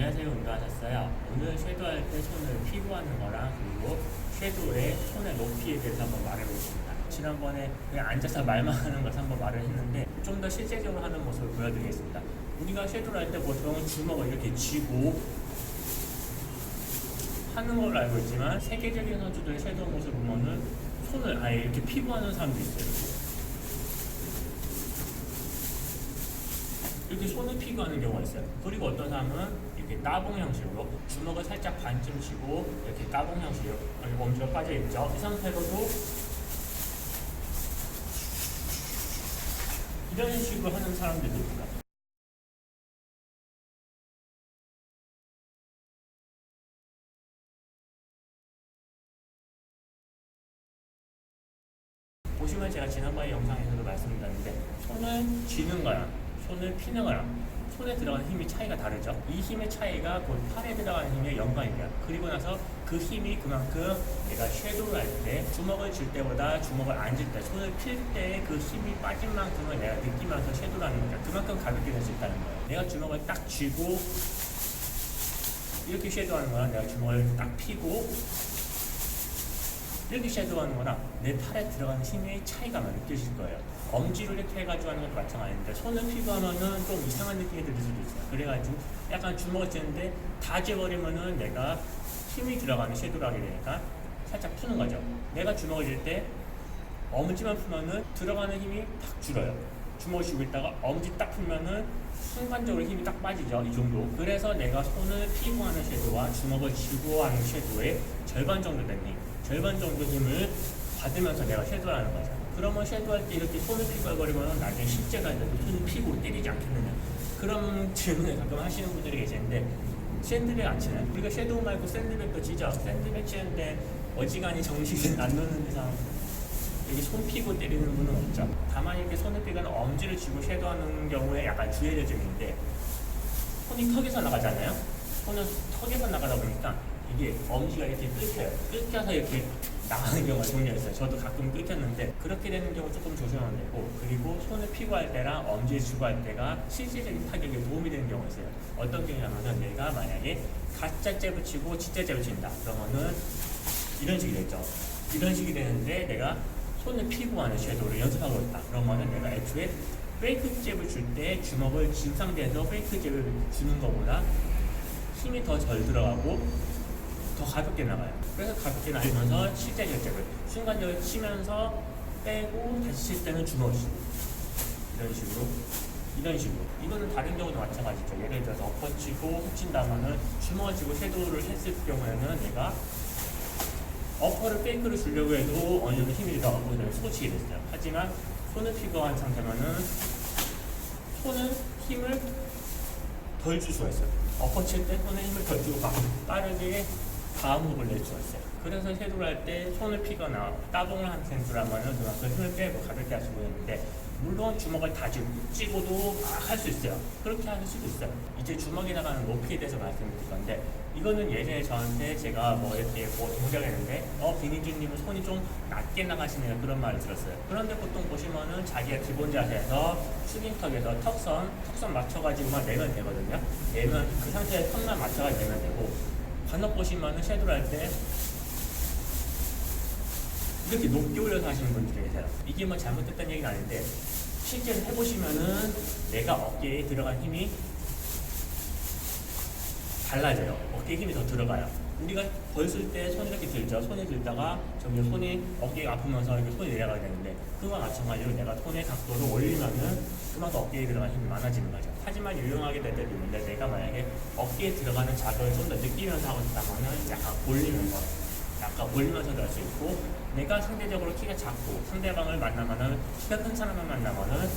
안녕하세요. 운동하셨어요? 오늘 섀도우할 때 손을 피부하는 거랑 그리고 섀도우의 손의 높이에 대해서 한번 말해보겠습니다. 지난번에 그냥 앉아서 말만 하는 것을 한번 말을 했는데 좀 더 실제적으로 하는 모습을 보여드리겠습니다. 우리가 섀도우를 할 때 보통 주먹을 이렇게 쥐고 하는 걸로 알고 있지만 세계적인 선수들의 섀도우 모습을 보면은 손을 아예 이렇게 피부하는 사람도 있어요. 이렇게 손을 피부하는 경우가 있어요. 그리고 어떤 사람은 이렇게 따봉 형식으로 주먹을 살짝 반쯤 쥐고 이렇게 따봉 형식으로 엄지가 빠져있죠. 이 상태로도 이런 식으로 하는 사람들도 있습니다. 보시면 제가 지난번에 영상에서도 말씀드렸는데 손을 쥐는 거랑 손을 피는 거랑 손에 들어가는 힘이 차이가 다르죠. 이 힘의 차이가 그 팔에 들어가는 힘의 연관입니다. 그리고 나서 그 힘이 그만큼 내가 섀도우를 할 때 주먹을 쥘 때보다 주먹을 안 쥘 때 손을 필 때 그 힘이 빠진 만큼을 내가 느끼면서 섀도우를 하는 거죠. 그만큼 가볍게 될 수 있다는 거예요. 내가 주먹을 딱 쥐고 이렇게 섀도우 하는 거랑 내가 주먹을 딱 피고 이렇게 섀도우하는 거랑 내 팔에 들어가는 힘의 차이가 아마 느껴질 거예요. 엄지로 이렇게 해가지고 하는 것도 마찬가지인데 손을 피부하면은 좀 이상한 느낌이 들 수도 있어요. 그래가지고 약간 주먹을 쥐는데 다 쥐어버리면은 내가 힘이 들어가는 섀도우를 하게 되니까 살짝 푸는 거죠. 내가 주먹을 쥘 때 엄지만 풀면은 들어가는 힘이 딱 줄어요. 주먹을 쥐고 있다가 엄지 딱 풀면은 순간적으로 힘이 딱 빠지죠. 이 정도. 그래서 내가 손을 피부하는 섀도우와 주먹을 쥐고 하는 섀도우의 절반 정도 된 힘, 절반 정도 힘을 받으면서 내가 섀도우를 하는 거죠. 그러면 섀도우할 때 이렇게 손을 피부해버리면 나중에 실제가 손을 피고 때리지 않겠느냐. 그런 질문을 가끔 하시는 분들이 계시는데 샌드백 안 치나요? 우리가 섀도우 말고 샌드백도 치죠. 샌드백 치는데 어지간히 정식을 안 놓는 이상 여기 손 피고 때리는 분은 없죠. 다만 이렇게 손을 피거나 엄지를 쥐고 섀도우하는 경우에 약간 주의할 점이 있는데 손이 턱에서 나가잖아요. 손은 턱에서 나가다 보니까 이게 엄지가 이렇게 끓여요. 끓여서 이렇게 나가는 경우가 종종 있어요. 저도 가끔 끓였는데 그렇게 되는 경우 조금 조심하면 되고, 그리고 손을 피부할 때랑 엄지를 쥐고 할 때가 실질적인 타격에 도움이 되는 경우가 있어요. 어떤 경우냐면은 내가 만약에 가짜 잽을 치고 진짜 잽을 친다. 그러면은 이런 식이 되죠. 이런 식이 되는데 내가 손을 피부하는 섀도우를 연습하고 있다. 그러면은 내가 애초에 페이크 잽을 줄 때 주먹을 쥔 상태에서 페이크 잽을 주는 것보다 힘이 더 덜 들어가고 더 가볍게 나가요. 그래서 가볍게 나가면서 실제 결정을 순간적으로 치면서 빼고 다시 칠 때는 주먹을 치고 이런 식으로 이거는 다른 경우도 마찬가지죠. 예를 들어서 엎어치고 훅 친다면은 주먹을 쥐고 섀도우를 했을 경우에는 내가 어퍼를 페이크를 주려고 해도 어느 정도 힘이 들어가고 쏘치게 됐어요. 하지만 손을 피부한 상태면은 손은 힘을 덜 줄 수가 있어요. 엎어 칠 때 손에 힘을 덜 주고 빠르게 다음 호흡을 낼 수가 있어요. 그래서 섀도우를 할 때 손을 피거나 따봉을 한 셈수라면은 그만큼 힘을 빼고 가볍게 할 수가 있는데, 물론 주먹을 다 쥐고도 막 할 수 있어요. 그렇게 할 수도 있어요. 이제 주먹에 나가는 높이에 대해서 말씀드릴 건데, 이거는 예전에 저한테 제가 뭐 이렇게 동작했는데 비니주님은 손이 좀 낮게 나가시네요, 그런 말을 들었어요. 그런데 보통 보시면은 자기가 기본 자세에서 숙인턱에서 턱선 맞춰가지고만 내면 되거든요. 내면 그 상태에 턱만 맞춰가지고 내면 되고, 간혹 보시면은 섀도우를 할 때 이렇게 높게 올려서 하시는 분들이 계세요. 이게 뭐 잘못됐다는 얘기는 아닌데 실제로 해보시면은 내가 어깨에 들어간 힘이 달라져요. 어깨에 힘이 더 들어가요. 우리가 벌쓸 때 손 이렇게 들죠. 손이 들다가 점점 손이 어깨가 아프면서 이렇게 손이 내려가게 되는데, 그거와 마찬가지로 내가 손의 각도를 올리면은 그만큼 어깨에 들어가는 힘이 많아지는 거죠. 하지만 유용하게 될 때도 있는데, 내가 만약에 어깨에 들어가는 자극을 좀 더 느끼면서 하고 있다면은 약간 올리면서도 할 수 있고, 내가 상대적으로 키가 작고 상대방을 만나면은 키가 큰 사람을 만나면은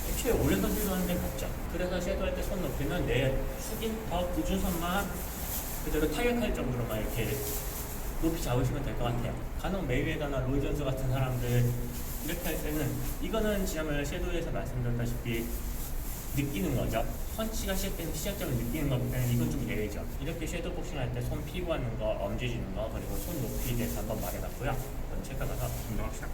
애초에 올려서 섀도우하는 데는 없죠. 그래서 섀도우할 때 손 높이는 내 숙인 더 기준선만 그대로 타격할 정도로만 이렇게 높이 잡으시면 될 것 같아요. 간혹 메이웨더나 로이 존스 같은 사람들 이렇게 할 때는, 이거는 지난번에 섀도우에서 말씀드렸다시피 느끼는 거죠. 펀치가 시작되는 시작점을 느끼는 거기 때문에 이건 좀 예외죠. 이렇게 섀도우 복싱 할 때 손 피부하는 거, 엄지 쥐는 거, 그리고 손 높이에 대해서 한번 말해봤고요. 그럼 체크가서 운동합시다.